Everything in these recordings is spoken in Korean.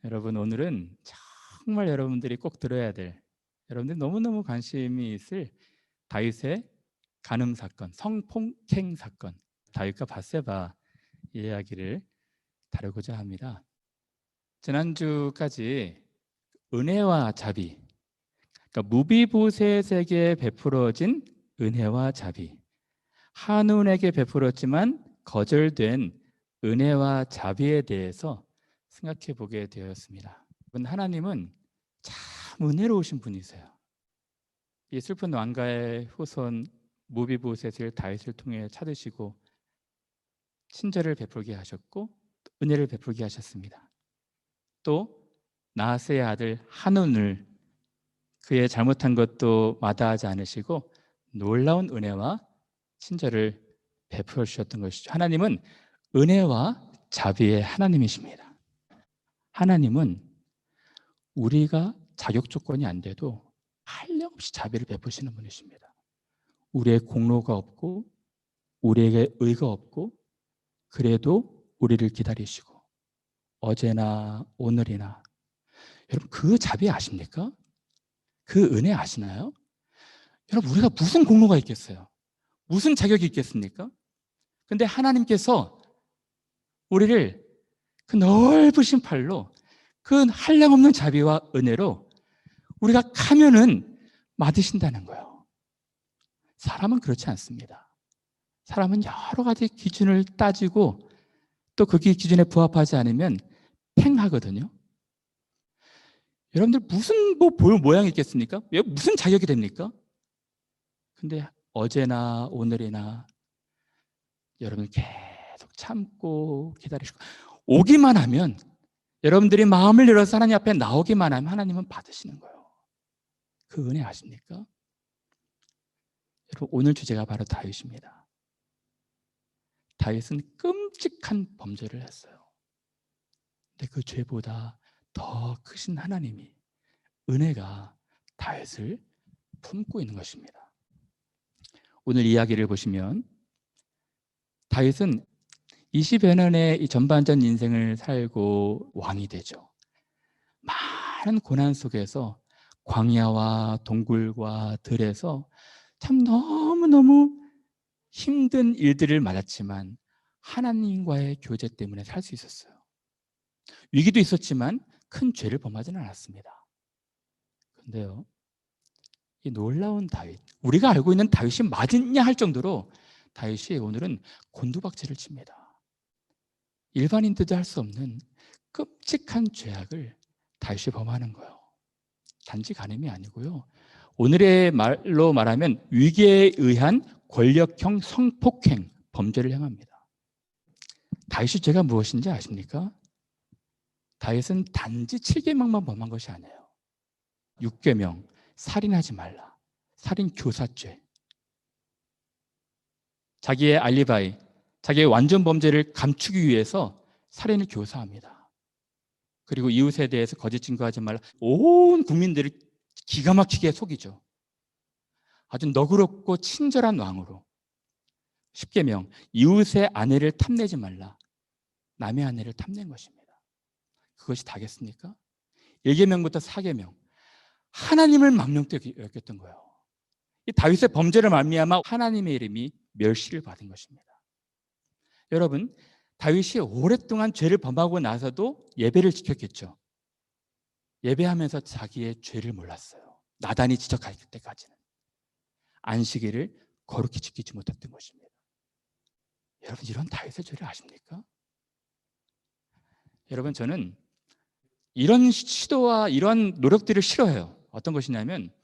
여러분, 오늘은 정말 여러분들이 꼭 들어야 될, 여러분들이 너무너무 관심이 있을 다윗의 간음 사건, 성폭행 사건, 다윗과 밧세바 이야기를 다루고자 합니다. 지난주까지 은혜와 자비, 그러니까 무비보셋에게 베풀어진 은혜와 자비, 한운에게 베풀었지만 거절된 은혜와 자비에 대해서 생각해 보게 되었습니다. 하나님은 참 은혜로우신 분이세요. 이 슬픈 왕가의 후손 무비보셋을 다윗을 통해 찾으시고 친절을 베풀게 하셨고 은혜를 베풀게 하셨습니다. 또 나하스의 아들 한운을 그의 잘못한 것도 마다하지 않으시고 놀라운 은혜와 친절을 베풀어 주셨던 것이죠. 하나님은 은혜와 자비의 하나님이십니다. 하나님은 우리가 자격 조건이 안 돼도 한량없이 자비를 베푸시는 분이십니다. 우리의 공로가 없고 우리에게 의가 없고 그래도 우리를 기다리시고 어제나 오늘이나, 여러분 그 자비 아십니까? 그 은혜 아시나요? 여러분 우리가 무슨 공로가 있겠어요? 무슨 자격이 있겠습니까? 근데 하나님께서 우리를 그 넓으신 팔로 그 한량없는 자비와 은혜로 우리가 가면은 맞으신다는 거예요. 사람은 그렇지 않습니다. 사람은 여러 가지 기준을 따지고 또 그 기준에 부합하지 않으면 팽하거든요. 여러분들 무슨 볼 모양이 있겠습니까? 무슨 자격이 됩니까? 근데 어제나 오늘이나 여러분 계속 참고 기다리시고 오기만 하면, 여러분들이 마음을 열어서 하나님 앞에 나오기만 하면 하나님은 받으시는 거예요. 그 은혜 아십니까? 여러분 오늘 주제가 바로 다윗입니다. 다윗은 끔찍한 범죄를 했어요. 근데 그 죄보다 더 크신 하나님이, 은혜가 다윗을 품고 있는 것입니다. 오늘 이야기를 보시면 다윗은 20여 년의 이 전반전 인생을 살고 왕이 되죠. 많은 고난 속에서 광야와 동굴과 들에서 참 너무너무 힘든 일들을 맞았지만 하나님과의 교제 때문에 살 수 있었어요. 위기도 있었지만 큰 죄를 범하지는 않았습니다. 그런데요, 이 놀라운 다윗, 우리가 알고 있는 다윗이 맞았냐 할 정도로 다윗이 오늘은 곤두박질을 칩니다. 일반인들도 할 수 없는 끔찍한 죄악을 다윗이 범하는 거예요. 단지 간음이 아니고요, 오늘의 말로 말하면 위기에 의한 권력형 성폭행 범죄를 행합니다. 다윗의 죄가 무엇인지 아십니까? 다윗은 단지 7계명만 범한 것이 아니에요. 6계명, 살인하지 말라, 살인 교사죄, 자기의 알리바이, 자기의 완전 범죄를 감추기 위해서 살인을 교사합니다. 그리고 이웃에 대해서 거짓 증거하지 말라, 온 국민들을 기가 막히게 속이죠. 아주 너그럽고 친절한 왕으로. 10계명, 이웃의 아내를 탐내지 말라, 남의 아내를 탐낸 것입니다. 그것이 다겠습니까? 1계명부터 4계명, 하나님을 망령되게 여겼던 거예요. 이 다윗의 범죄를 말미암아 하나님의 이름이 멸시를 받은 것입니다. 여러분, 다윗이 오랫동안 죄를 범하고 나서도 예배를 지켰겠죠. 예배하면서 자기의 죄를 몰랐어요. 나단이 지적할 때까지는. 안식일을 거룩히 지키지 못했던 것입니다. 여러분, 이런 다윗의 죄를 아십니까? 여러분, 저는 이런 시도와 이런 노력들을 싫어해요. 어떤 것이냐면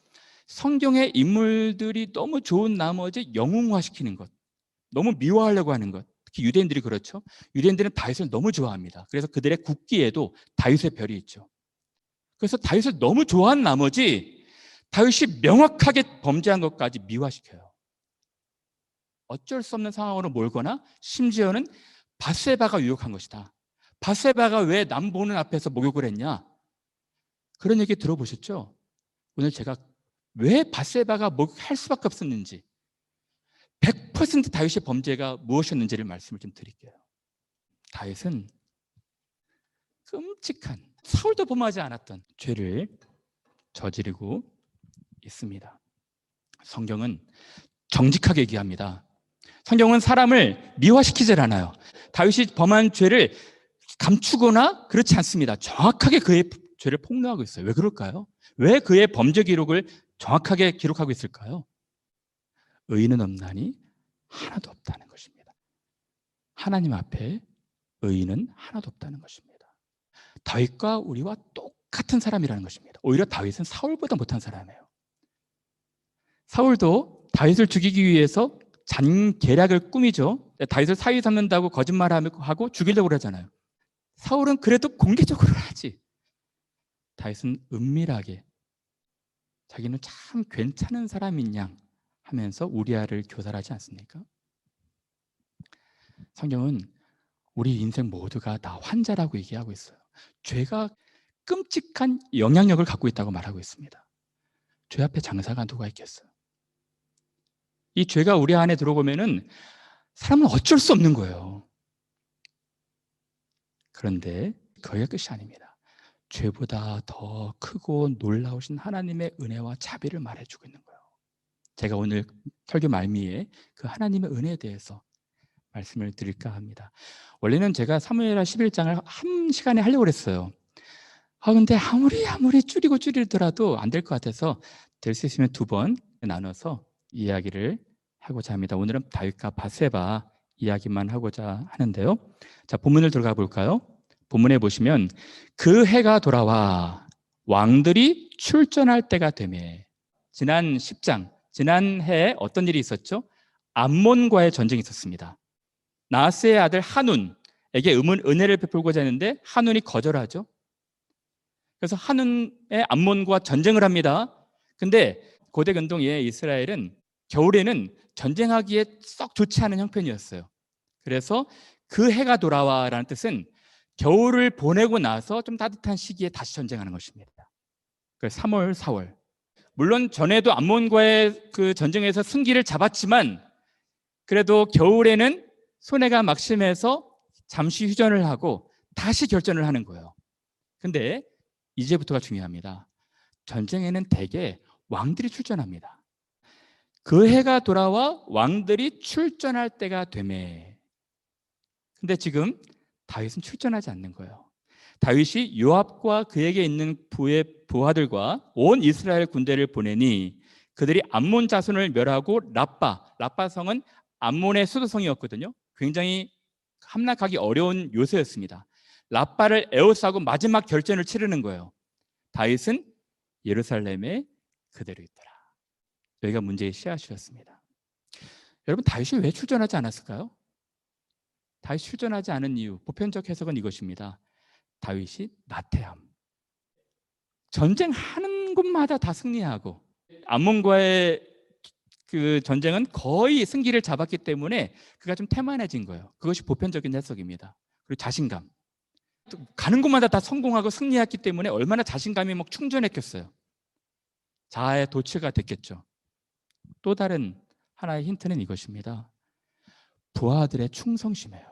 성경의 인물들이 너무 좋은 나머지 영웅화시키는 것, 너무 미화하려고 하는 것. 특히 유대인들이 그렇죠. 유대인들은 다윗을 너무 좋아합니다. 그래서 그들의 국기에도 다윗의 별이 있죠. 그래서 다윗을 너무 좋아한 나머지 다윗이 명확하게 범죄한 것까지 미화시켜요. 어쩔 수 없는 상황으로 몰거나 심지어는 밧세바가 유혹한 것이다. 밧세바가 왜 남 보는 앞에서 목욕을 했냐? 그런 얘기 들어보셨죠? 오늘 제가 왜 밧세바가 목욕할 수밖에 없었는지, 100% 다윗의 범죄가 무엇이었는지를 말씀을 좀 드릴게요. 다윗은 끔찍한 사울도 범하지 않았던 죄를 저지르고 있습니다. 성경은 정직하게 얘기합니다. 성경은 사람을 미화시키질 않아요. 다윗이 범한 죄를 감추거나 그렇지 않습니다. 정확하게 그의 죄를 폭로하고 있어요. 왜 그럴까요? 왜 그의 범죄 기록을 정확하게 기록하고 있을까요? 의인은 없나니 하나도 없다는 것입니다. 하나님 앞에 의인은 하나도 없다는 것입니다. 다윗과 우리와 똑같은 사람이라는 것입니다. 오히려 다윗은 사울보다 못한 사람이에요. 사울도 다윗을 죽이기 위해서 잔계략을 꾸미죠. 다윗을 사위 삼는다고 거짓말하고 죽이려고 그러잖아요. 사울은 그래도 공개적으로 하지. 다윗은 은밀하게 자기는 참 괜찮은 사람인 양 하면서 우리아를 교살하지 않습니까? 성경은 우리 인생 모두가 다 환자라고 얘기하고 있어요. 죄가 끔찍한 영향력을 갖고 있다고 말하고 있습니다. 죄 앞에 장사가 누가 있겠어요? 이 죄가 우리 안에 들어오면은 사람은 어쩔 수 없는 거예요. 그런데 그게 끝이 아닙니다. 죄보다 더 크고 놀라우신 하나님의 은혜와 자비를 말해주고 있는 거예요. 제가 오늘 설교 말미에 그 하나님의 은혜에 대해서 말씀을 드릴까 합니다. 원래는 제가 사무엘하 11장을 한 시간에 하려고 했어요. 근데 아무리 줄이더라도 안 될 것 같아서 될 수 있으면 2번 나눠서 이야기를 하고자 합니다. 오늘은 다윗과 밧세바 이야기만 하고자 하는데요. 자, 본문을 들어가 볼까요? 본문에 보시면 그 해가 돌아와 왕들이 출전할 때가 되매, 지난 10장, 지난 해에 어떤 일이 있었죠? 암몬과의 전쟁이 있었습니다. 나하스의 아들 한운에게 은혜를 베풀고자 했는데 한운이 거절하죠. 그래서 한운의 암몬과 전쟁을 합니다. 근데 고대 근동의 이스라엘은 겨울에는 전쟁하기에 썩 좋지 않은 형편이었어요. 그래서 그 해가 돌아와라는 뜻은 겨울을 보내고 나서 좀 따뜻한 시기에 다시 전쟁하는 것입니다. 그래서 3월, 4월. 물론 전에도 암몬과의 그 전쟁에서 승기를 잡았지만 그래도 겨울에는 손해가 막심해서 잠시 휴전을 하고 다시 결전을 하는 거예요. 근데 이제부터가 중요합니다. 전쟁에는 대개 왕들이 출전합니다. 그 해가 돌아와 왕들이 출전할 때가 되매, 근데 지금 다윗은 출전하지 않는 거예요. 다윗이 요압과 그에게 있는 부하들과 온 이스라엘 군대를 보내니 그들이 암몬 자손을 멸하고 라빠 성은 암몬의 수도성이었거든요. 굉장히 함락하기 어려운 요새였습니다. 라빠를 에워싸고 마지막 결전을 치르는 거예요. 다윗은 예루살렘에 그대로 있더라. 여기가 문제의 씨앗이었습니다. 여러분, 다윗이 왜 출전하지 않았을까요? 다윗이 출전하지 않은 이유, 보편적 해석은 이것입니다. 다윗이 나태함. 전쟁하는 곳마다 다 승리하고 암몬과의 그 전쟁은 거의 승기를 잡았기 때문에 그가 좀 태만해진 거예요. 그것이 보편적인 해석입니다. 그리고 자신감. 가는 곳마다 다 성공하고 승리했기 때문에 얼마나 자신감이 막 충전했겠어요. 자아의 도취가 됐겠죠. 또 다른 하나의 힌트는 이것입니다. 부하들의 충성심이에요.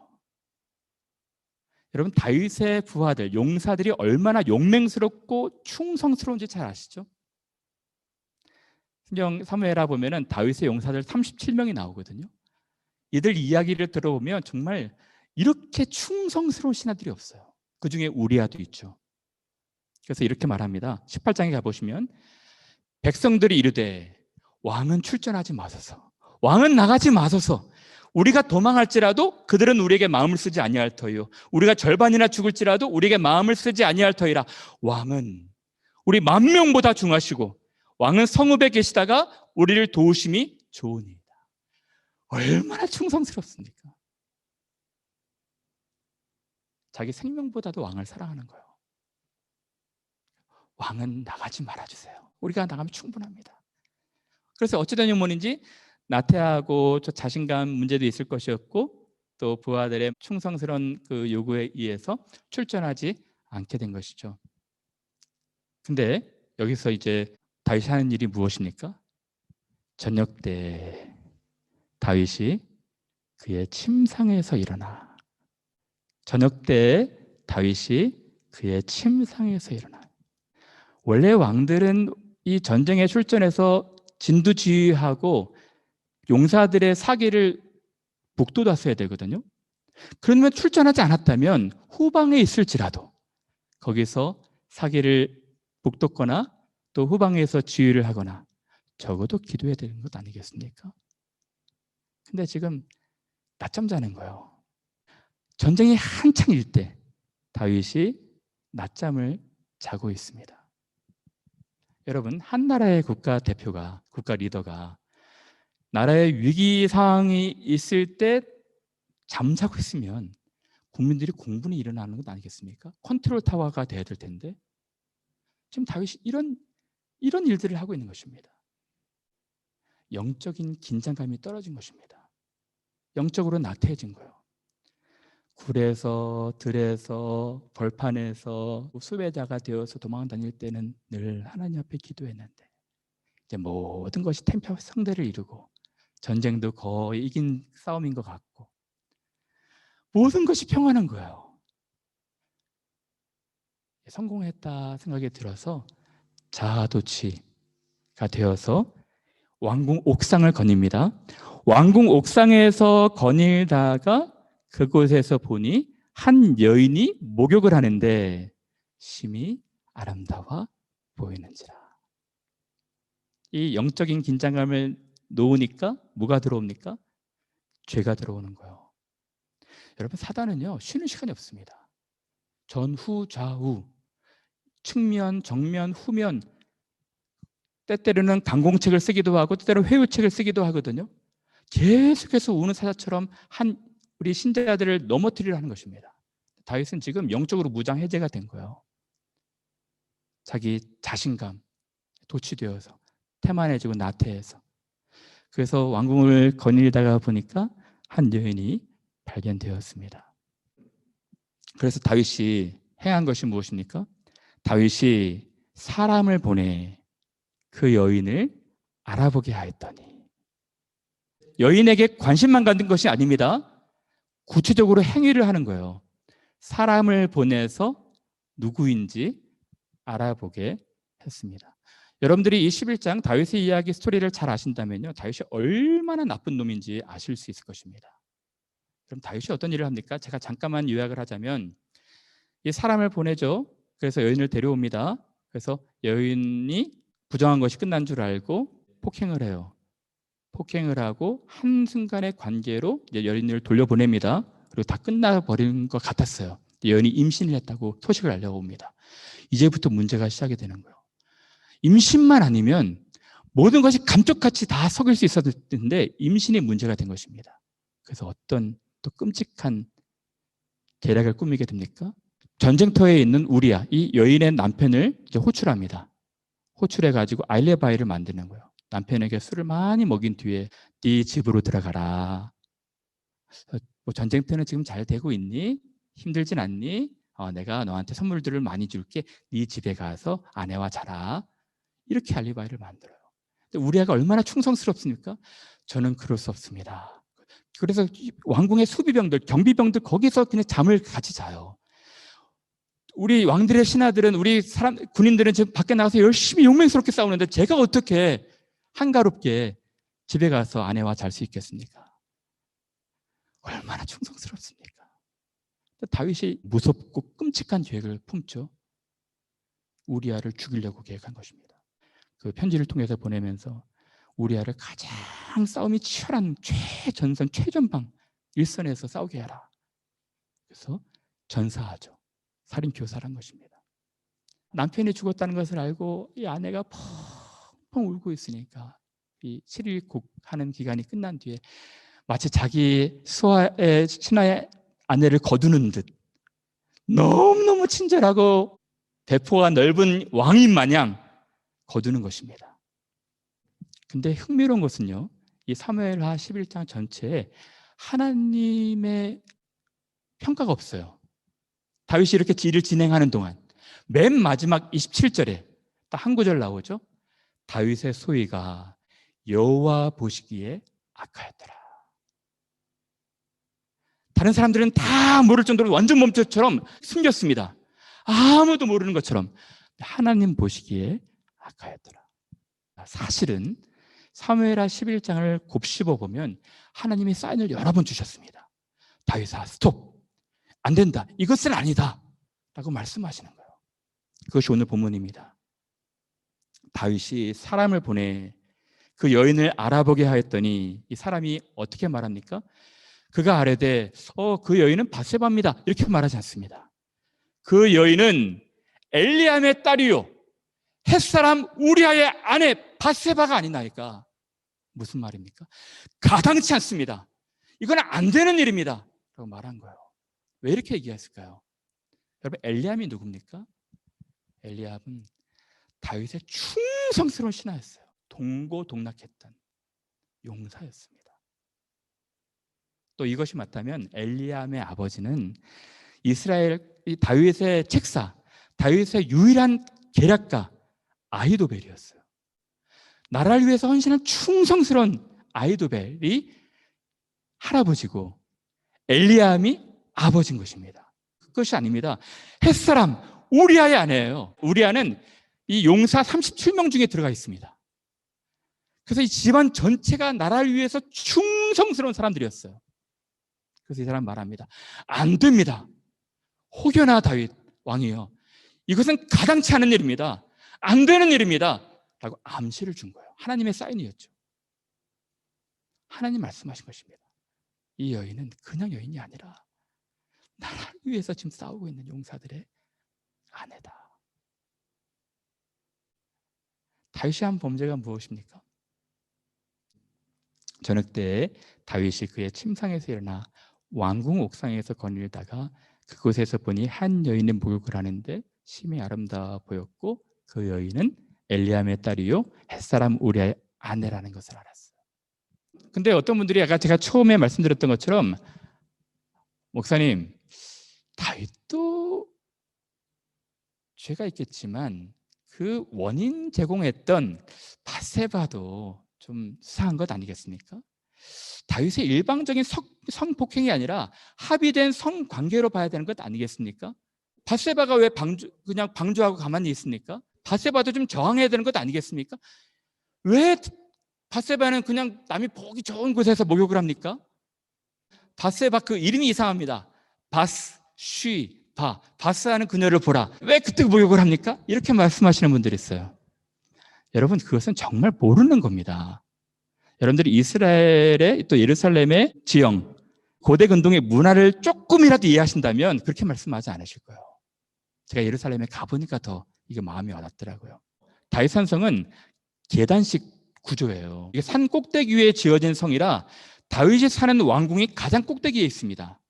여러분, 다윗의 부하들, 용사들이 얼마나 용맹스럽고 충성스러운지 잘 아시죠? 성경 사무엘하 보면은 다윗의 용사들 37명이 나오거든요. 이들 이야기를 들어보면 정말 이렇게 충성스러운 신하들이 없어요. 그 중에 우리아도 있죠. 그래서 이렇게 말합니다. 18장에 가보시면 백성들이 이르되 왕은 출전하지 마소서, 왕은 나가지 마소서. 우리가 도망할지라도 그들은 우리에게 마음을 쓰지 아니할 터이요, 우리가 절반이나 죽을지라도 우리에게 마음을 쓰지 아니할 터이라. 왕은 우리 10,000명보다 중하시고 왕은 성읍에 계시다가 우리를 도우심이 좋으니이다. 얼마나 충성스럽습니까? 자기 생명보다도 왕을 사랑하는 거예요. 왕은 나가지 말아주세요. 우리가 나가면 충분합니다. 그래서 어찌된 유문인지 나태하고 저 자신감 문제도 있을 것이었고 또 부하들의 충성스러운 그 요구에 의해서 출전하지 않게 된 것이죠. 근데 여기서 이제 다윗이 하는 일이 무엇입니까? 저녁 때 다윗이 그의 침상에서 일어나, 저녁 때 다윗이 그의 침상에서 일어나. 원래 왕들은 이 전쟁에 출전해서 진두지휘하고 용사들의 사기를 북돋았어야 되거든요. 그러면 출전하지 않았다면 후방에 있을지라도 거기서 사기를 북돋거나 또 후방에서 지휘를 하거나 적어도 기도해야 되는 것 아니겠습니까? 근데 지금 낮잠 자는 거예요. 전쟁이 한창일 때 다윗이 낮잠을 자고 있습니다. 여러분, 한 나라의 국가 대표가, 국가 리더가 나라의 위기 상황이 있을 때 잠자고 있으면 국민들이 공분이 일어나는 것 아니겠습니까? 컨트롤 타워가 돼야 될 텐데 지금 다윗이 이런 일들을 하고 있는 것입니다. 영적인 긴장감이 떨어진 것입니다. 영적으로 나태해진 거예요. 굴에서, 들에서, 벌판에서 수배자가 되어서 도망 다닐 때는 늘 하나님 앞에 기도했는데 이제 모든 것이 템페 성대를 이루고 전쟁도 거의 이긴 싸움인 것 같고 모든 것이 평안한 거예요. 성공했다 생각이 들어서 자아도취가 되어서 왕궁 옥상을 거닙니다. 왕궁 옥상에서 거닐다가 그곳에서 보니 한 여인이 목욕을 하는데 심히 아름다워 보이는지라. 이 영적인 긴장감을 놓으니까 뭐가 들어옵니까? 죄가 들어오는 거예요. 여러분, 사단은요 쉬는 시간이 없습니다. 전후 좌우, 측면, 정면, 후면, 때때로는 강공책을 쓰기도 하고 때때로는 회유책을 쓰기도 하거든요. 계속해서 우는 사자처럼 우리 신자들을 넘어뜨리려 하는 것입니다. 다윗은 지금 영적으로 무장 해제가 된 거예요. 자기 자신감 도취되어서 태만해지고 나태해서. 그래서 왕궁을 거닐다가 보니까 한 여인이 발견되었습니다. 그래서 다윗이 행한 것이 무엇입니까? 다윗이 사람을 보내 그 여인을 알아보게 하였더니, 여인에게 관심만 갖는 것이 아닙니다. 구체적으로 행위를 하는 거예요. 사람을 보내서 누구인지 알아보게 했습니다. 여러분들이 이 11장 다윗의 이야기 스토리를 잘 아신다면요, 다윗이 얼마나 나쁜 놈인지 아실 수 있을 것입니다. 그럼 다윗이 어떤 일을 합니까? 제가 잠깐만 요약을 하자면, 이 사람을 보내죠. 그래서 여인을 데려옵니다. 그래서 여인이 부정한 것이 끝난 줄 알고 폭행을 해요. 폭행을 하고 한순간의 관계로 이제 여인을 돌려보냅니다. 그리고 다 끝나버린 것 같았어요. 여인이 임신을 했다고 소식을 알려옵니다. 이제부터 문제가 시작이 되는 거예요. 임신만 아니면 모든 것이 감쪽같이 다 속일 수 있었을 텐데 임신이 문제가 된 것입니다. 그래서 어떤 또 끔찍한 계략을 꾸미게 됩니까? 전쟁터에 있는 우리야, 이 여인의 남편을 이제 호출합니다. 호출해가지고 알레바이를 만드는 거예요. 남편에게 술을 많이 먹인 뒤에 네 집으로 들어가라. 뭐 전쟁터는 지금 잘 되고 있니? 힘들진 않니? 내가 너한테 선물들을 많이 줄게. 네 집에 가서 아내와 자라. 이렇게 알리바이를 만들어요. 근데 우리아가 얼마나 충성스럽습니까? 저는 그럴 수 없습니다. 그래서 왕궁의 수비병들, 경비병들 거기서 그냥 잠을 같이 자요. 우리 왕들의 신하들은, 우리 군인들은 지금 밖에 나가서 열심히 용맹스럽게 싸우는데 제가 어떻게 한가롭게 집에 가서 아내와 잘 수 있겠습니까? 얼마나 충성스럽습니까? 다윗이 무섭고 끔찍한 계획을 품죠. 우리아를 죽이려고 계획한 것입니다. 그 편지를 통해서 보내면서 우리아를 가장 싸움이 치열한 최전선, 최전방 일선에서 싸우게 해라. 그래서 전사하죠. 살인 교사란 것입니다. 남편이 죽었다는 것을 알고 이 아내가 펑펑 울고 있으니까 이 7일 곡하는 기간이 끝난 뒤에 마치 자기 신하의 아내를 거두는 듯 너무너무 친절하고 배포가 넓은 왕인 마냥 거두는 것입니다. 근데 흥미로운 것은요, 이 사무엘하 11장 전체에 하나님의 평가가 없어요. 다윗이 이렇게 일을 진행하는 동안 맨 마지막 27절에 딱 한 구절 나오죠. 다윗의 소위가 여호와 보시기에 악하였더라. 다른 사람들은 다 모를 정도로 완전 몸처럼 숨겼습니다. 아무도 모르는 것처럼 하나님 보시기에 악하였더라. 사실은 사무엘하 11장을 곱씹어 보면 하나님이 사인을 여러 번 주셨습니다. 다윗아, 스톱, 안 된다, 이것은 아니다 라고 말씀하시는 거예요. 그것이 오늘 본문입니다. 다윗이 사람을 보내 그 여인을 알아보게 하였더니 이 사람이 어떻게 말합니까? 그가 아뢰되 그 여인은 밧세바입니다 이렇게 말하지 않습니다. 그 여인은 엘리암의 딸이요 햇사람 우리아의 아내 밧세바가 아니나이까. 무슨 말입니까? 가당치 않습니다. 이건 안 되는 일입니다 라고 말한 거예요. 왜 이렇게 얘기했을까요? 여러분, 엘리암이 누굽니까? 엘리암은 다윗의 충성스러운 신하였어요. 동고동락했던 용사였습니다. 또 이것이 맞다면 엘리암의 아버지는 이스라엘 다윗의 책사, 다윗의 유일한 계략가 아히도벨이었어요. 나라를 위해서 헌신한 충성스러운 아히도벨이 할아버지고 엘리암이 아버지인 것입니다. 그것이 아닙니다. 햇사람 우리아의 아내예요. 우리아는 이 용사 37명 중에 들어가 있습니다. 그래서 이 집안 전체가 나라를 위해서 충성스러운 사람들이었어요. 그래서 이 사람 말합니다. 안 됩니다. 혹여나 다윗 왕이요, 이것은 가당치 않은 일입니다. 안 되는 일입니다 라고 암시를 준 거예요. 하나님의 사인이었죠. 하나님 말씀하신 것입니다. 이 여인은 그냥 여인이 아니라 나라를 위해서 지금 싸우고 있는 용사들의 아내다. 다윗이 한 범죄가 무엇입니까? 저녁 때에 다윗이 그의 침상에서 일어나 왕궁 옥상에서 거닐다가 그곳에서 보니 한 여인의 목욕을 하는데 심히 아름다워 보였고 그 여인은 엘리암의 딸이요 햇사람 우리아의 아내라는 것을 알았어요. 근데 어떤 분들이 아까 제가 처음에 말씀드렸던 것처럼 목사님, 다윗도 죄가 있겠지만 그 원인 제공했던 밧세바도 좀 수상한 것 아니겠습니까? 다윗의 일방적인 성폭행이 아니라 합의된 성관계로 봐야 되는 것 아니겠습니까? 밧세바가 왜 그냥 방조하고 가만히 있습니까? 밧세바도 좀 저항해야 되는 것 아니겠습니까? 왜 밧세바는 그냥 남이 보기 좋은 곳에서 목욕을 합니까? 밧세바 그 이름이 이상합니다. 바스쉬바, 바스하는 그녀를 보라. 왜 그때 목욕을 합니까? 이렇게 말씀하시는 분들이 있어요. 여러분, 그것은 정말 모르는 겁니다. 여러분들이 이스라엘의 또 예루살렘의 지형, 고대 근동의 문화를 조금이라도 이해하신다면 그렇게 말씀하지 않으실 거예요. 제가 예루살렘에 가보니까 더 이게 마음이 와닿더라고요. 다윗 산성은 계단식 구조예요. 이게 산 꼭대기 위에 지어진 성이라 다윗이 사는 왕궁이 가장 꼭대기에 있습니다.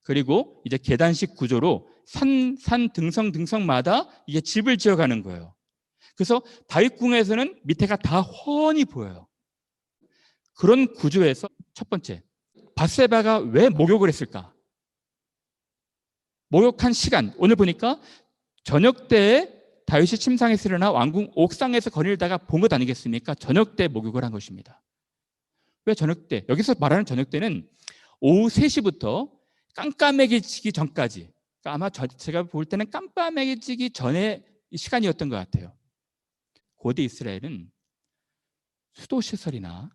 그리고 이제 계단식 구조로 산 등성마다 이게 집을 지어가는 거예요. 그래서 다윗궁에서는 밑에가 다 훤히 보여요. 그런 구조에서 첫 번째, 밧세바가 왜 목욕을 했을까? 목욕한 시간, 오늘 보니까 저녁 때에 다윗이 침상에서 일어나 왕궁 옥상에서 거닐다가 본 것 아니겠습니까? 저녁 때 목욕을 한 것입니다. 왜 저녁 때? 여기서 말하는 저녁 때는 오후 3시부터 깜깜해지기 전까지, 그러니까 아마 제가 볼 때는 깜깜해지기 전의 시간이었던 것 같아요. 고대 이스라엘은 수도시설이나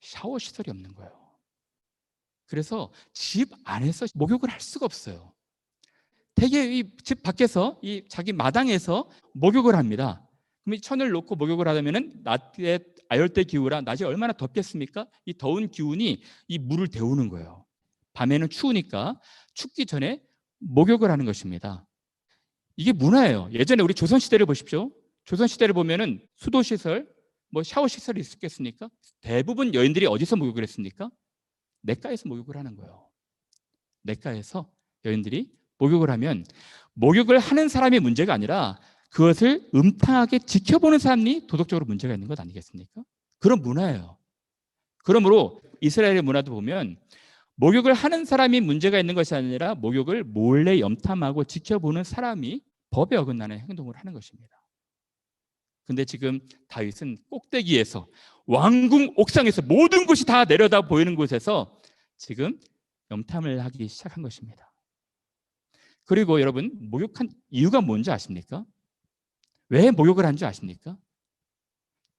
샤워시설이 없는 거예요. 그래서 집 안에서 목욕을 할 수가 없어요. 대개 이 집 밖에서 이 자기 마당에서 목욕을 합니다. 그럼 이 천을 놓고 목욕을 하려면 낮에 아열대 기후라 낮이 얼마나 덥겠습니까? 이 더운 기운이 이 물을 데우는 거예요. 밤에는 추우니까 춥기 전에 목욕을 하는 것입니다. 이게 문화예요. 예전에 우리 조선시대를 보십시오. 조선시대를 보면은 수도시설, 뭐 샤워시설이 있었겠습니까? 대부분 여인들이 어디서 목욕을 했습니까? 냇가에서 목욕을 하는 거예요. 냇가에서 여인들이 목욕을 하면 목욕을 하는 사람이 문제가 아니라 그것을 음탕하게 지켜보는 사람이 도덕적으로 문제가 있는 것 아니겠습니까? 그런 문화예요. 그러므로 이스라엘의 문화도 보면 목욕을 하는 사람이 문제가 있는 것이 아니라 목욕을 몰래 염탐하고 지켜보는 사람이 법에 어긋나는 행동을 하는 것입니다. 근데 지금 다윗은 꼭대기에서 왕궁 옥상에서 모든 곳이 다 내려다 보이는 곳에서 지금 염탐을 하기 시작한 것입니다. 그리고 여러분, 모욕한 이유가 뭔지 아십니까? 왜 모욕을 한 줄 아십니까?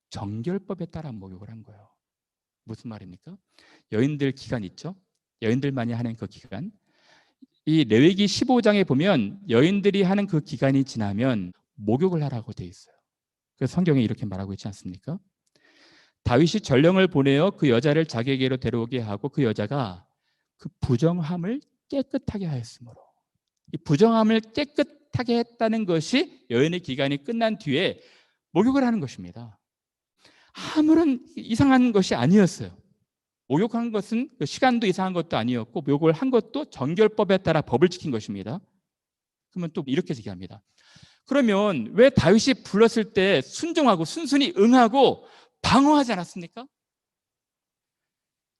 정결법에 따라 모욕을 한 거예요. 무슨 말입니까? 여인들 기간 있죠? 여인들만이 하는 그 기간. 이 레위기 15장에 보면 여인들이 하는 그 기간이 지나면 목욕을 하라고 돼 있어요. 그래서 성경에 이렇게 말하고 있지 않습니까? 다윗이 전령을 보내어 그 여자를 자기에게로 데려오게 하고 그 여자가 그 부정함을 깨끗하게 하였으므로, 이 부정함을 깨끗하게 했다는 것이 여인의 기간이 끝난 뒤에 목욕을 하는 것입니다. 아무런 이상한 것이 아니었어요. 목욕한 것은 시간도 이상한 것도 아니었고, 목욕을 한 것도 정결법에 따라 법을 지킨 것입니다. 그러면 또 이렇게 얘기합니다. 그러면 왜 다윗이 불렀을 때 순종하고 순순히 응하고 방어하지 않았습니까?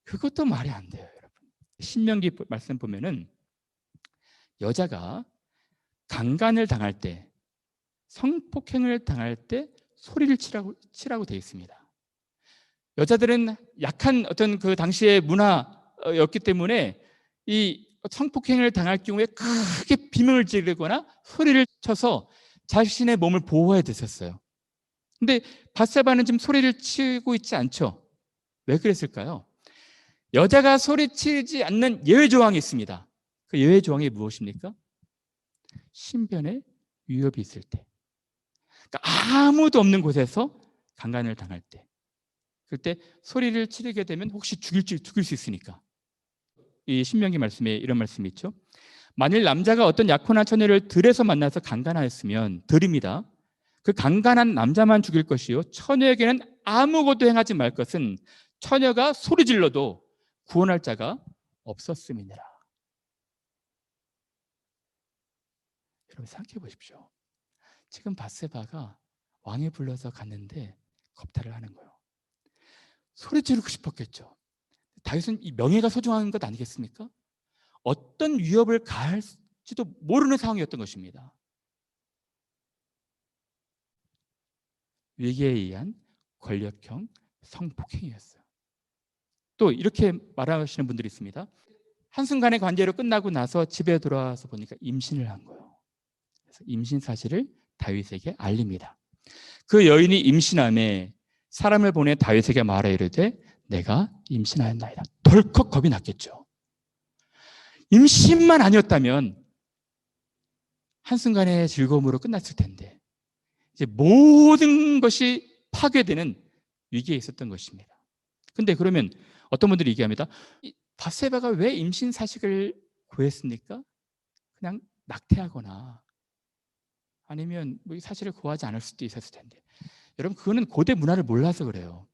그것도 말이 안 돼요, 여러분. 신명기 말씀 보면은 여자가 강간을 당할 때, 성폭행을 당할 때 소리를 치라고 되어 있습니다. 여자들은 약한 어떤 그 당시의 문화였기 때문에 이 성폭행을 당할 경우에 크게 비명을 지르거나 소리를 쳐서 자신의 몸을 보호해야 됐었어요. 근데 밧세바는 지금 소리를 치고 있지 않죠? 왜 그랬을까요? 여자가 소리치지 않는 예외 조항이 있습니다. 그 예외 조항이 무엇입니까? 신변에 위협이 있을 때, 그러니까 아무도 없는 곳에서 강간을 당할 때, 그때 소리를 치르게 되면 혹시 죽일 수 있으니까. 이 신명기 말씀에 이런 말씀이 있죠. 만일 남자가 어떤 약혼한 처녀를 들에서 만나서 강간하였으면, 들입니다. 그 강간한 남자만 죽일 것이요 처녀에게는 아무것도 행하지 말 것은 처녀가 소리 질러도 구원할 자가 없었음이니라. 여러분 생각해 보십시오. 지금 밧세바가 왕이 불러서 갔는데 겁탈을 하는 거예요. 소리 지르고 싶었겠죠. 다윗은 이 명예가 소중한 것 아니겠습니까? 어떤 위협을 가할지도 모르는 상황이었던 것입니다. 위기에 의한 권력형 성폭행이었어요. 또 이렇게 말하시는 분들이 있습니다. 한순간의 관계로 끝나고 나서 집에 돌아와서 보니까 임신을 한 거예요. 그래서 임신 사실을 다윗에게 알립니다. 그 여인이 임신함에 사람을 보내 다윗에게 말하 이르되 내가 임신하였나이다. 덜컥 겁이 났겠죠. 임신만 아니었다면 한순간의 즐거움으로 끝났을 텐데 이제 모든 것이 파괴되는 위기에 있었던 것입니다. 근데 그러면 어떤 분들이 얘기합니다. 밧세바가 왜 임신 사실을 구했습니까? 그냥 낙태하거나 아니면 뭐 사실을 구하지 않을 수도 있었을 텐데. 여러분 그거는 고대 문화를 몰라서 그래요.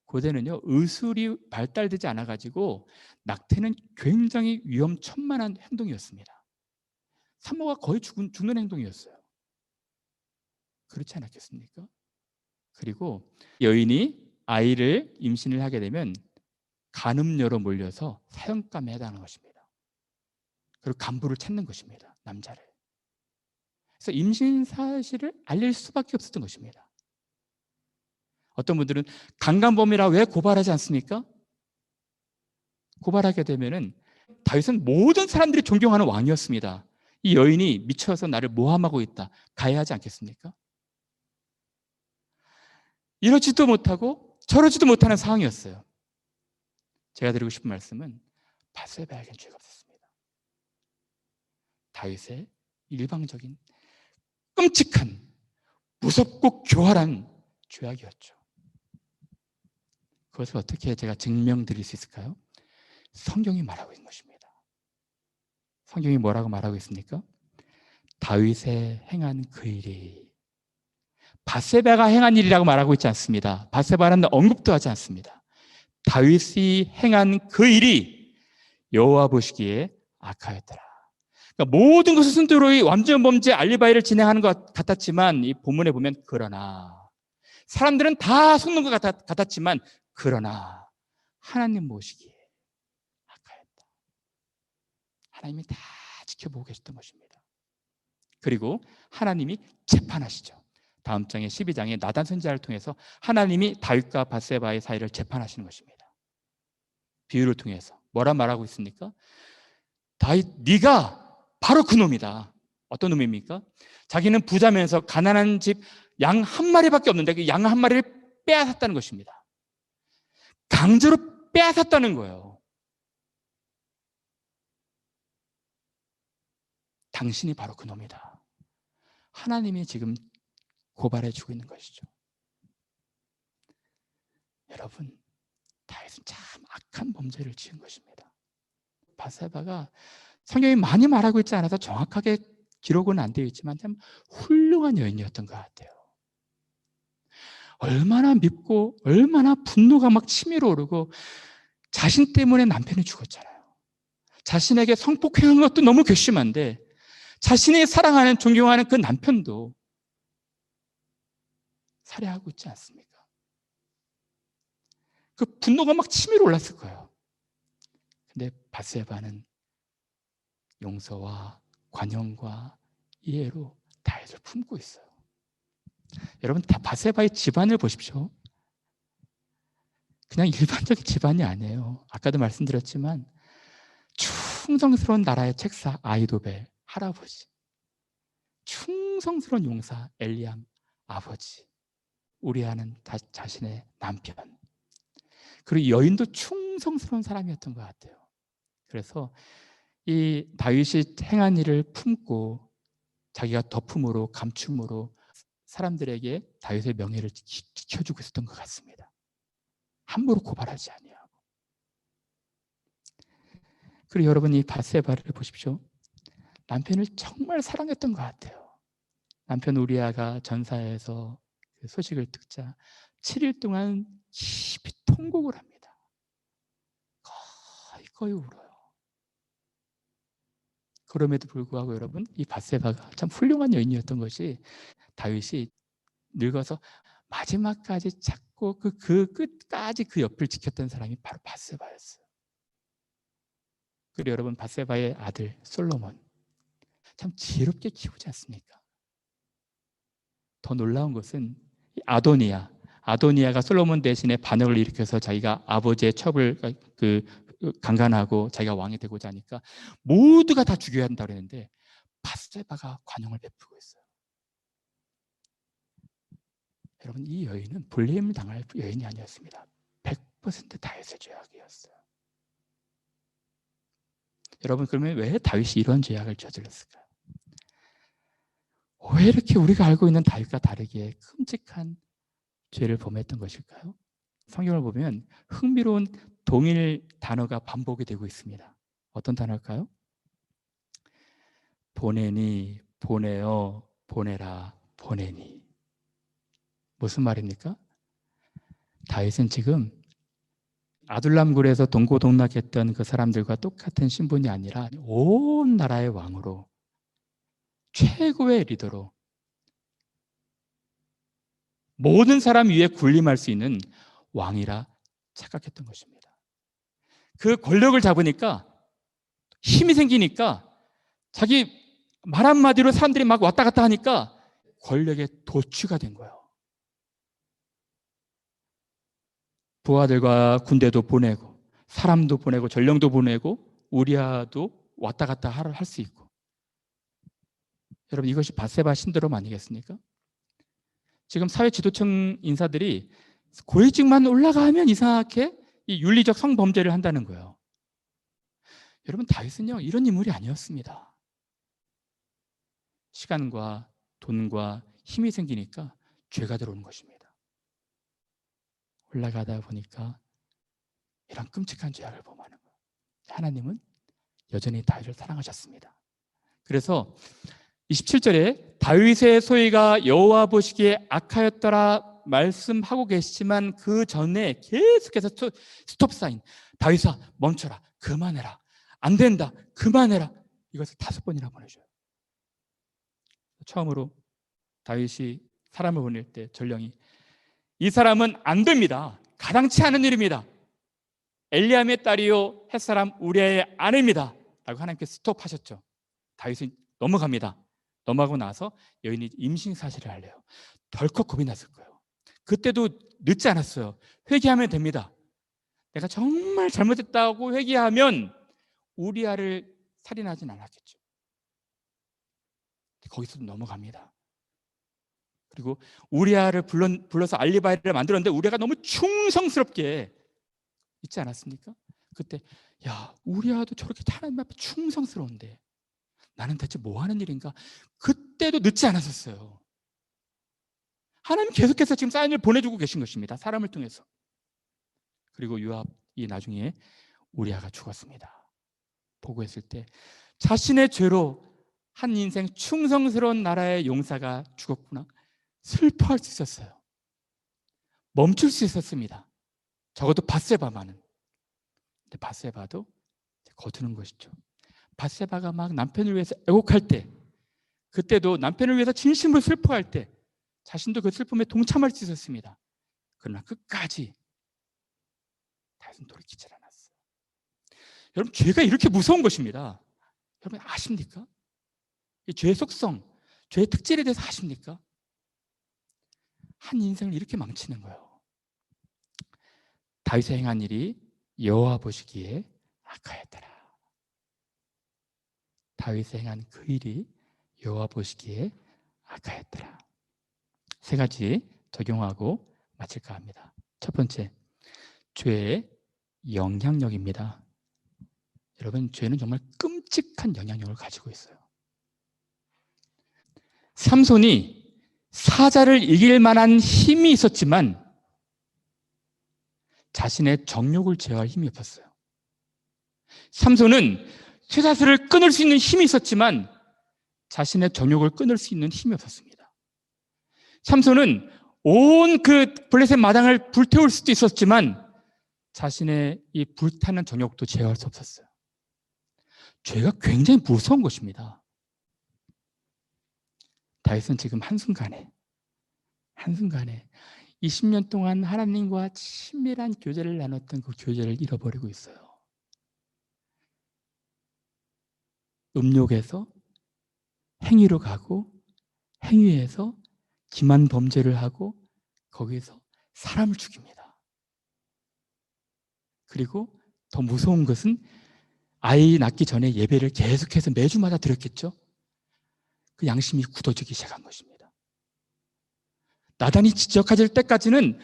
고대는요 의술이 발달되지 않아 가지고 낙태는 굉장히 위험천만한 행동이었습니다. 산모가 거의 죽는 행동이었어요. 그렇지 않았겠습니까? 그리고 여인이 아이를 임신을 하게 되면 간음녀로 몰려서 사형감에 해당하는 것입니다. 그리고 간부를 찾는 것입니다. 남자를. 그래서 임신 사실을 알릴 수밖에 없었던 것입니다. 어떤 분들은 강간범이라 왜 고발하지 않습니까? 고발하게 되면은 다윗은 모든 사람들이 존경하는 왕이었습니다. 이 여인이 미쳐서 나를 모함하고 있다. 가해하지 않겠습니까? 이러지도 못하고 저러지도 못하는 상황이었어요. 제가 드리고 싶은 말씀은 밧세바에겐 죄가 없었습니다. 다윗의 일방적인 끔찍한 무섭고 교활한 죄악이었죠. 그것을 어떻게 제가 증명드릴 수 있을까요? 성경이 말하고 있는 것입니다. 성경이 뭐라고 말하고 있습니까? 다윗의 행한 그 일이 밧세바가 행한 일이라고 말하고 있지 않습니다. 밧세바는 언급도 하지 않습니다. 다윗이 행한 그 일이 여호와 보시기에 악하였더라. 그러니까 모든 것을 순조로이 완전 범죄 알리바이를 진행하는 것 같았지만 이 본문에 보면 그러나 사람들은 다 속는 것 같았지만 그러나 하나님 보시기에 악하였다. 하나님이 다 지켜보고 계셨던 것입니다. 그리고 하나님이 재판하시죠. 다음 장의 12장에 나단 선지자를 통해서 하나님이 다윗과 밧세바의 사이를 재판하시는 것입니다. 비유를 통해서 뭐라 말하고 있습니까? 다윗 네가 바로 그 놈이다. 어떤 놈입니까? 자기는 부자면서 가난한 집 양 한 마리밖에 없는데 그 양 한 마리를 빼앗았다는 것입니다. 강제로 빼앗았다는 거예요. 당신이 바로 그 놈이다. 하나님이 지금 고발해 주고 있는 것이죠. 여러분, 다윗은 참 악한 범죄를 지은 것입니다. 바세바가 성경이 많이 말하고 있지 않아서 정확하게 기록은 안 되어 있지만 참 훌륭한 여인이었던 것 같아요. 얼마나 밉고 얼마나 분노가 막 치밀어 오르고 자신 때문에 남편이 죽었잖아요. 자신에게 성폭행한 것도 너무 괘씸한데 자신이 사랑하는 존경하는 그 남편도 살해하고 있지 않습니까? 그 분노가 막 치밀어 올랐을 거예요. 근데 바세바는 용서와 관용과 이해로 다윗을 품고 있어요. 여러분, 바세바의 집안을 보십시오. 그냥 일반적인 집안이 아니에요. 아까도 말씀드렸지만 충성스러운 나라의 책사 아히도벨 할아버지, 충성스러운 용사 엘리암 아버지, 우리아는 자신의 남편, 그리고 여인도 충성스러운 사람이었던 것 같아요. 그래서 이 다윗이 행한 일을 품고 자기가 덮음으로 감춤으로 사람들에게 다윗의 명예를 지켜주고 있었던 것 같습니다. 함부로 고발하지 아니하고. 그리고 여러분, 이 바세바를 보십시오. 남편을 정말 사랑했던 것 같아요. 남편 우리아가 전사해서 그 소식을 듣자 7일 동안 깊이 통곡을 합니다. 거의 울어요. 그럼에도 불구하고 여러분, 이 바세바가 참 훌륭한 여인이었던 것이 다윗이 늙어서 마지막까지 찾고 그 끝까지 그 옆을 지켰던 사람이 바로 바세바였어요. 그리고 여러분, 바세바의 아들 솔로몬 참 지혜롭게 키우지 않습니까? 더 놀라운 것은 아도니아가 솔로몬 대신에 반역을 일으켜서 자기가 아버지의 첩을 강간하고 자기가 왕이 되고자 하니까 모두가 다 죽여야 한다고 했는데 바세바가 관용을 베푸고 있어요. 여러분, 이 여인은 불리임을 당할 여인이 아니었습니다. 100% 다윗의 죄악이었어요. 여러분, 그러면 왜 다윗이 이런 죄악을 저질렀을까요? 왜 이렇게 우리가 알고 있는 다윗과 다르게 끔찍한 죄를 범했던 것일까요? 성경을 보면 흥미로운 동일 단어가 반복이 되고 있습니다. 어떤 단어일까요? 보내니, 보내어, 보내라, 보내니. 무슨 말입니까? 다윗은 지금 아둘람 굴에서 동고동락했던 그 사람들과 똑같은 신분이 아니라 온 나라의 왕으로, 최고의 리더로, 모든 사람 위에 군림할 수 있는 왕이라 착각했던 것입니다. 그 권력을 잡으니까 힘이 생기니까 자기 말 한마디로 사람들이 막 왔다 갔다 하니까 권력의 도취가 된 거예요. 부하들과 군대도 보내고 사람도 보내고 전령도 보내고 우리아도 왔다 갔다 할 수 있고. 여러분, 이것이 바세바 신드롬 아니겠습니까? 지금 사회 지도층 인사들이 고위직만 올라가면 이상하게 이 윤리적 성범죄를 한다는 거예요. 여러분, 다윗은요 이런 인물이 아니었습니다. 시간과 돈과 힘이 생기니까 죄가 들어오는 것입니다. 올라가다 보니까 이런 끔찍한 죄악을 범하는 거예요. 하나님은 여전히 다윗을 사랑하셨습니다. 그래서 27절에 다윗의 소위가 여호와 보시기에 악하였더라 말씀하고 계시지만 그 전에 계속해서 스톱 사인, 다윗아 멈춰라, 그만해라, 안 된다, 그만해라, 이것을 5번이나 보내줘요. 처음으로 다윗이 사람을 보낼 때 전령이 이 사람은 안 됩니다, 가당치 않은 일입니다, 엘리암의 딸이요 햇사람 우리아의 아내입니다 라고 하나님께서 스톱하셨죠. 다윗은 넘어갑니다. 넘어가고 나서 여인이 임신 사실을 알려요. 덜컥 겁이 났을 거예요. 그때도 늦지 않았어요. 회개하면 됩니다. 내가 정말 잘못했다고 회개하면 우리아를 살인하진 않았겠죠. 거기서도 넘어갑니다. 그리고 우리아를 불러서 알리바이를 만들었는데 우리아가 너무 충성스럽게 있지 않았습니까? 그때 야, 우리아도 저렇게 하나님 앞에 충성스러운데 나는 대체 뭐 하는 일인가? 그때도 늦지 않았었어요. 하나님 계속해서 지금 사인을 보내주고 계신 것입니다. 사람을 통해서. 그리고 요압이 나중에 우리아가 죽었습니다. 보고했을 때 자신의 죄로 한 인생 충성스러운 나라의 용사가 죽었구나. 슬퍼할 수 있었어요. 멈출 수 있었습니다. 적어도 밧세바만은. 근데 밧세바도 거두는 것이죠. 밧세바가 막 남편을 위해서 애곡할 때, 그때도 남편을 위해서 진심으로 슬퍼할 때 자신도 그 슬픔에 동참할 수 있었습니다. 그러나 끝까지 다윗은 돌이키지 않았어요. 여러분, 죄가 이렇게 무서운 것입니다. 여러분 아십니까? 이 죄의 속성, 죄의 특질에 대해서 아십니까? 한 인생을 이렇게 망치는 거예요. 다윗이 행한 일이 여호와 보시기에 악하였더라. 다윗이 행한 그 일이 여호와 보시기에 악하였더라. 세 가지 적용하고 마칠까 합니다. 첫 번째, 죄의 영향력입니다. 여러분, 죄는 정말 끔찍한 영향력을 가지고 있어요. 삼손이 사자를 이길 만한 힘이 있었지만 자신의 정욕을 제어할 힘이 없었어요. 삼손은 쇠사슬을 끊을 수 있는 힘이 있었지만 자신의 정욕을 끊을 수 있는 힘이 없었습니다. 삼손은 온 그 블레셋 마당을 불태울 수도 있었지만 자신의 이 불타는 정욕도 제어할 수 없었어요. 죄가 굉장히 무서운 것입니다. 다윗은 지금 한순간에 20년 동안 하나님과 친밀한 교제를 나눴던 그 교제를 잃어버리고 있어요. 음욕에서 행위로 가고 행위에서 기만 범죄를 하고 거기에서 사람을 죽입니다. 그리고 더 무서운 것은 아이 낳기 전에 예배를 계속해서 매주마다 드렸겠죠. 그 양심이 굳어지기 시작한 것입니다. 나단이 지적할 때까지는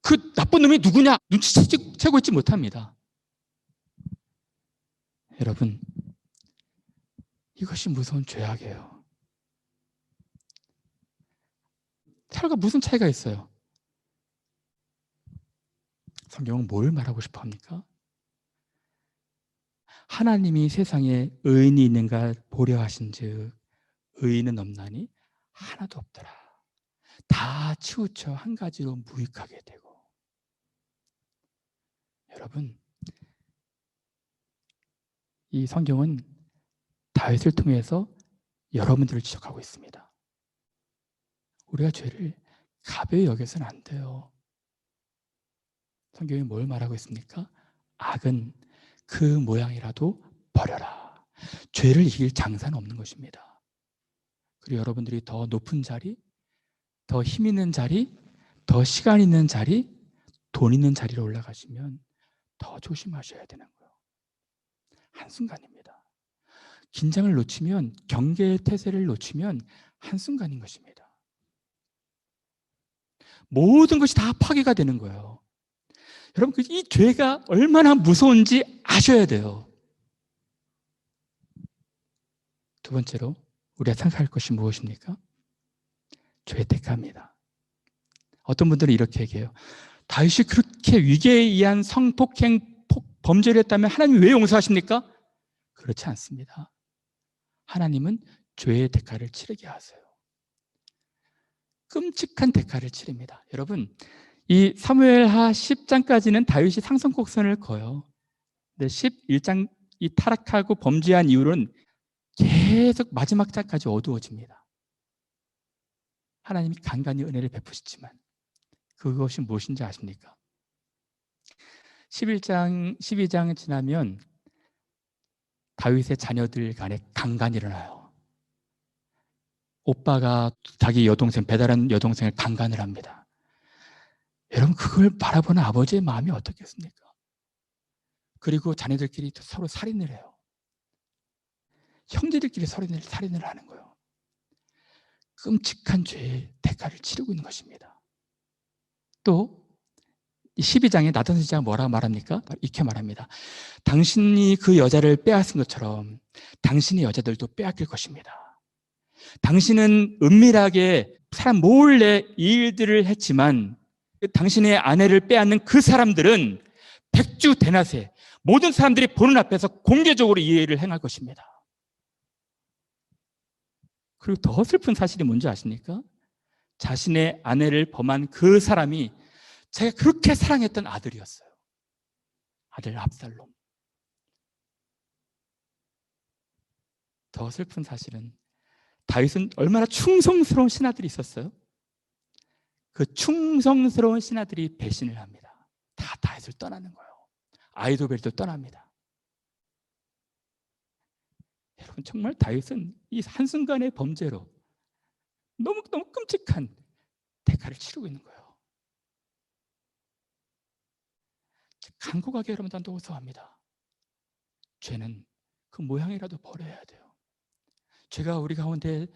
그 나쁜 놈이 누구냐 눈치채고 있지 못합니다. 여러분, 이것이 무서운 죄악이에요. 살과 무슨 차이가 있어요? 성경은 뭘 말하고 싶어 합니까? 하나님이 세상에 의인이 있는가 보려 하신즉 의인은 없나니 하나도 없더라. 다 치우쳐 한 가지로 무익하게 되고. 여러분, 이 성경은 다윗을 통해서 여러분들을 지적하고 있습니다. 우리가 죄를 가벼이 여겨서는 안 돼요. 성경이 뭘 말하고 있습니까? 악은 그 모양이라도 버려라. 죄를 이길 장사는 없는 것입니다. 그리고 여러분들이 더 높은 자리, 더 힘 있는 자리, 더 시간 있는 자리, 돈 있는 자리로 올라가시면 더 조심하셔야 되는 거예요. 한순간입니다. 긴장을 놓치면, 경계의 태세를 놓치면 한순간인 것입니다. 모든 것이 다 파괴가 되는 거예요. 여러분, 이 죄가 얼마나 무서운지 아셔야 돼요. 두 번째로 우리가 생각할 것이 무엇입니까? 죄의 대가입니다. 어떤 분들은 이렇게 얘기해요. 다윗이 그렇게 위계에 의한 성폭행 범죄를 했다면 하나님이 왜 용서하십니까? 그렇지 않습니다. 하나님은 죄의 대가를 치르게 하세요. 끔찍한 대가를 치릅니다. 여러분, 이 사무엘하 10장까지는 다윗이 상성곡선을 거요. 근데 11장 이 타락하고 범죄한 이후로는 계속 마지막 장까지 어두워집니다. 하나님이 간간히 은혜를 베푸시지만 그것이 무엇인지 아십니까? 11장, 12장 지나면 다윗의 자녀들 간에 강간이 일어나요. 오빠가 자기 여동생, 배달한 여동생을 강간을 합니다. 여러분, 그걸 바라보는 아버지의 마음이 어떻겠습니까? 그리고 자녀들끼리 서로 살인을 해요. 형제들끼리 서로 살인을 하는 거예요. 끔찍한 죄의 대가를 치르고 있는 것입니다. 또 12장에 나단 선지자가 뭐라고 말합니까? 이렇게 말합니다. 당신이 그 여자를 빼앗은 것처럼 당신의 여자들도 빼앗길 것입니다. 당신은 은밀하게 사람 몰래 이 일들을 했지만 당신의 아내를 빼앗는 그 사람들은 백주대낮에 모든 사람들이 보는 앞에서 공개적으로 이 일을 행할 것입니다. 그리고 더 슬픈 사실이 뭔지 아십니까? 자신의 아내를 범한 그 사람이 제가 그렇게 사랑했던 아들이었어요. 아들 압살롬. 더 슬픈 사실은 다윗은 얼마나 충성스러운 신하들이 있었어요. 그 충성스러운 신하들이 배신을 합니다. 다 다윗을 떠나는 거예요. 아이도벨도 떠납니다. 여러분, 정말 다윗은 이 한순간의 범죄로 너무너무 끔찍한 대가를 치르고 있는 거예요. 간곡하게 여러분들한테 호소합니다. 죄는 그 모양이라도 버려야 돼요. 죄가 우리 가운데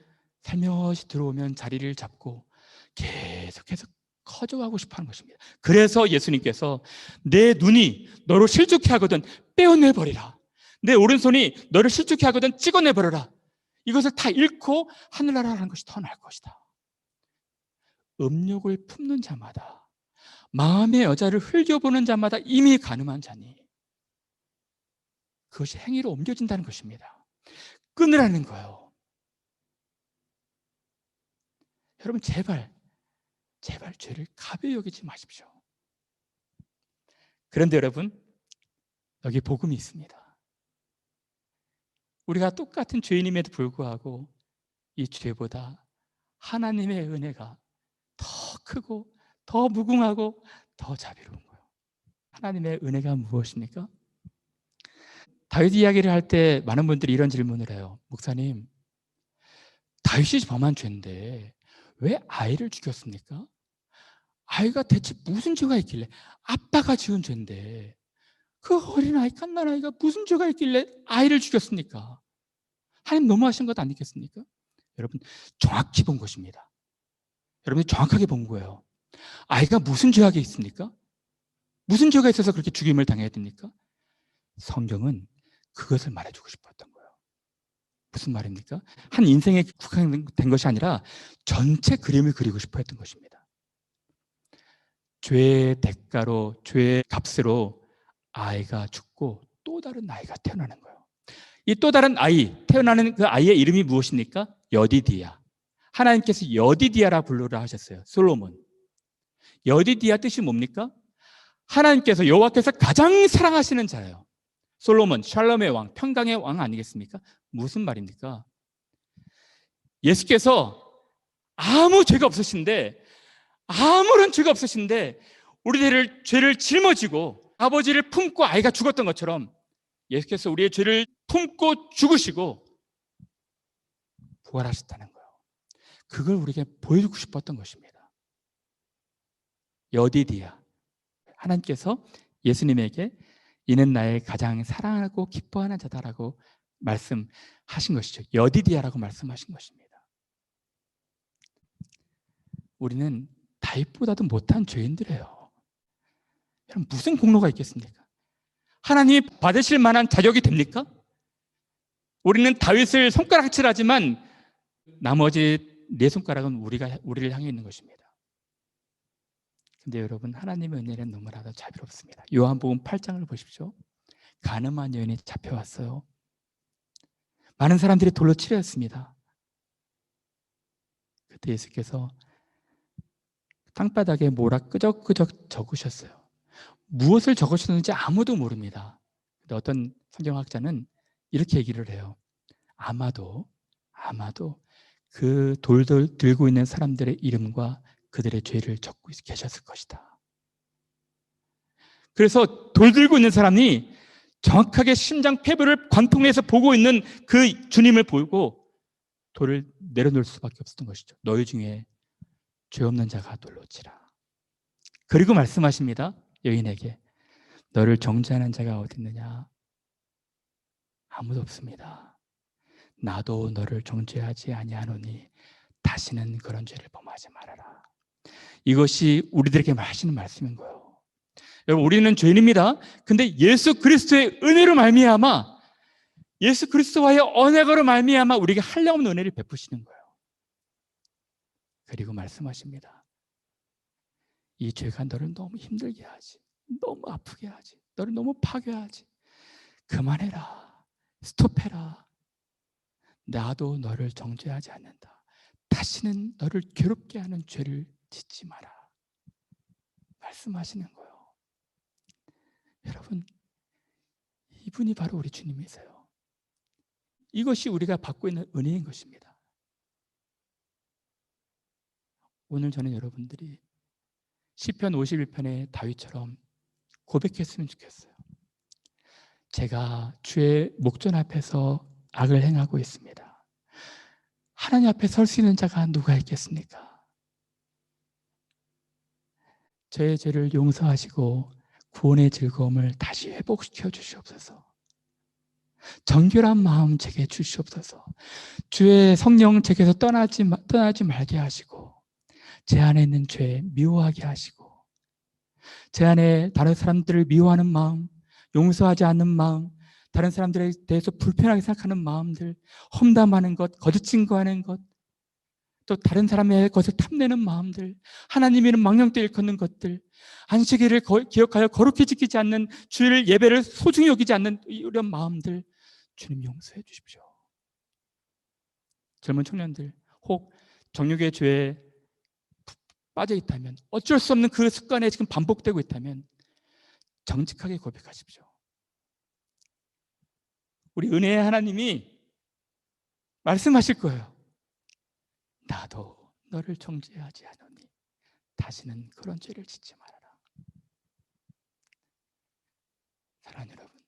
살며시 들어오면 자리를 잡고 계속해서 커져가고 싶어 하는 것입니다. 그래서 예수님께서 내 눈이 너를 실족해 하거든 빼어내버리라. 내 오른손이 너를 실족해 하거든 찍어내버려라. 이것을 다 잃고 하늘나라를 하는 것이 더 나을 것이다. 음욕을 품는 자마다, 마음의 여자를 흘겨보는 자마다 이미 간음한 자니 그것이 행위로 옮겨진다는 것입니다. 끊으라는 거예요. 여러분, 제발 죄를 가벼이 여기지 마십시오. 그런데 여러분, 여기 복음이 있습니다. 우리가 똑같은 죄인임에도 불구하고 이 죄보다 하나님의 은혜가 더 크고 더 무궁하고 더 자비로운 거예요. 하나님의 은혜가 무엇입니까? 다윗 이야기를 할 때 많은 분들이 이런 질문을 해요. 목사님, 다윗이 범한 죄인데 왜 아이를 죽였습니까? 아이가 대체 무슨 죄가 있길래, 아빠가 지은 죄인데 그 어린아이, 갓난아이가 무슨 죄가 있길래 아이를 죽였습니까? 하나님 너무하신 것 아니겠습니까? 여러분, 정확히 본 것입니다. 여러분이 정확하게 본 거예요. 아이가 무슨 죄악이 있습니까? 무슨 죄가 있어서 그렇게 죽임을 당해야 됩니까? 성경은 그것을 말해주고 싶었던 거예요. 무슨 말입니까? 한 인생에 국한된 것이 아니라 전체 그림을 그리고 싶어 했던 것입니다. 죄의 대가로, 죄의 값으로 아이가 죽고 또 다른 아이가 태어나는 거예요. 이 또 다른 아이, 태어나는 그 아이의 이름이 무엇입니까? 여디디야. 하나님께서 여디디야라 부르라 하셨어요. 솔로몬. 여디디야 뜻이 뭡니까? 하나님께서, 여호와께서 가장 사랑하시는 자예요. 솔로몬, 샬롬의 왕, 평강의 왕 아니겠습니까? 무슨 말입니까? 예수께서 아무 죄가 없으신데, 아무런 죄가 없으신데 우리들을 죄를 짊어지고 아버지를 품고 아이가 죽었던 것처럼 예수께서 우리의 죄를 품고 죽으시고 부활하셨다는 거예요. 그걸 우리에게 보여주고 싶었던 것입니다. 여디디야. 하나님께서 예수님에게 이는 나의 가장 사랑하고 기뻐하는 자다라고 말씀하신 것이죠. 여디디야라고 말씀하신 것입니다. 우리는 다윗보다도 못한 죄인들이에요. 여러분, 무슨 공로가 있겠습니까? 하나님이 받으실 만한 자격이 됩니까? 우리는 다윗을 손가락질하지만 나머지 네 손가락은 우리를 향해 있는 것입니다. 근데 여러분, 하나님의 은혜는 너무나도 자비롭습니다. 요한복음 8장을 보십시오. 간음한 여인이 잡혀왔어요. 많은 사람들이 돌로 치렸습니다. 그때 예수께서 땅바닥에 뭐라 끄적끄적 적으셨어요. 무엇을 적으셨는지 아무도 모릅니다. 근데 어떤 성경학자는 이렇게 얘기를 해요. 아마도 그 돌들 들고 있는 사람들의 이름과 그들의 죄를 적고 계셨을 것이다. 그래서 돌 들고 있는 사람이 정확하게 심장폐부를 관통해서 보고 있는 그 주님을 보고 돌을 내려놓을 수밖에 없었던 것이죠. 너희 중에 죄 없는 자가 돌로 치라. 그리고 말씀하십니다. 여인에게 너를 정죄하는 자가 어디 있느냐? 아무도 없습니다. 나도 너를 정죄하지 아니하노니 다시는 그런 죄를 범하지 말아라. 이것이 우리들에게 하시는 말씀인 거예요. 여러분, 우리는 죄인입니다. 근데 예수 그리스도의 은혜로 말미암아, 예수 그리스도와의 언약으로 말미암아 우리에게 한량없는 은혜를 베푸시는 거예요. 그리고 말씀하십니다. 이 죄가 너를 너무 힘들게 하지, 너무 아프게 하지, 너를 너무 파괴하지. 그만해라. 스톱해라. 나도 너를 정죄하지 않는다. 다시는 너를 괴롭게 하는 죄를 짓지 마라. 말씀하시는 거예요. 여러분, 이분이 바로 우리 주님이세요. 이것이 우리가 받고 있는 은혜인 것입니다. 오늘 저는 여러분들이 시편 51편의 다윗처럼 고백했으면 좋겠어요. 제가 주의 목전 앞에서 악을 행하고 있습니다. 하나님 앞에 설 수 있는 자가 누가 있겠습니까? 저의 죄를 용서하시고 구원의 즐거움을 다시 회복시켜 주시옵소서. 정결한 마음 제게 주시옵소서. 주의 성령 제게서 떠나지 말게 하시고, 제 안에 있는 죄 미워하게 하시고, 제 안에 다른 사람들을 미워하는 마음, 용서하지 않는 마음, 다른 사람들에 대해서 불편하게 생각하는 마음들, 험담하는 것, 거짓 증거하는 것, 또 다른 사람의 것을 탐내는 마음들, 하나님이는 망령되이 일컫는 것들, 안식일을 기억하여 거룩히 지키지 않는, 주일 예배를 소중히 여기지 않는 이런 마음들, 주님 용서해 주십시오. 젊은 청년들, 혹 정욕의 죄에 빠져 있다면, 어쩔 수 없는 그 습관에 지금 반복되고 있다면 정직하게 고백하십시오. 우리 은혜의 하나님이 말씀하실 거예요. 나도 너를 정죄하지 않으니 다시는 그런 죄를 짓지 말아라. 사랑하는 여러분,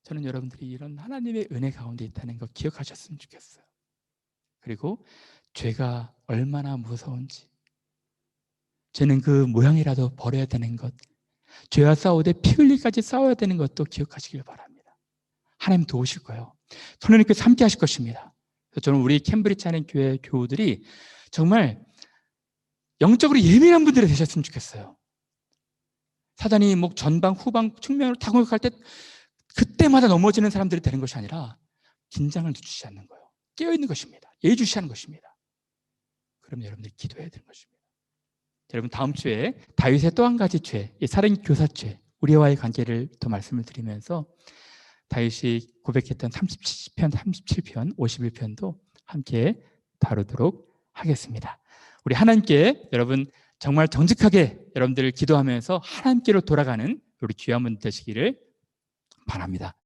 저는 여러분들이 이런 하나님의 은혜 가운데 있다는 거 기억하셨으면 좋겠어요. 그리고 죄가 얼마나 무서운지, 죄는 그 모양이라도 버려야 되는 것, 죄와 싸우되 피 흘리기까지 싸워야 되는 것도 기억하시길 바랍니다. 하나님 도우실 거예요. 성령님께서 함께 하실 것입니다. 그래서 저는 우리 캠브리지 하는 교회 교우들이 정말 영적으로 예민한 분들이 되셨으면 좋겠어요. 사단이 뭐 전방, 후방, 측면으로 다 공격할 때 그때마다 넘어지는 사람들이 되는 것이 아니라 긴장을 늦추지 않는 거예요. 깨어있는 것입니다. 예의주시하는 것입니다. 그럼 여러분들이 기도해야 되는 것입니다. 여러분, 다음 주에 다윗의 또 한 가지 죄, 이 살인교사죄, 우리와의 관계를 더 말씀을 드리면서 다윗이 고백했던 37편, 37편, 51편도 함께 다루도록 하겠습니다. 우리 하나님께 여러분 정말 정직하게 여러분들 기도하면서 하나님께로 돌아가는 우리 귀한 분 되시기를 바랍니다.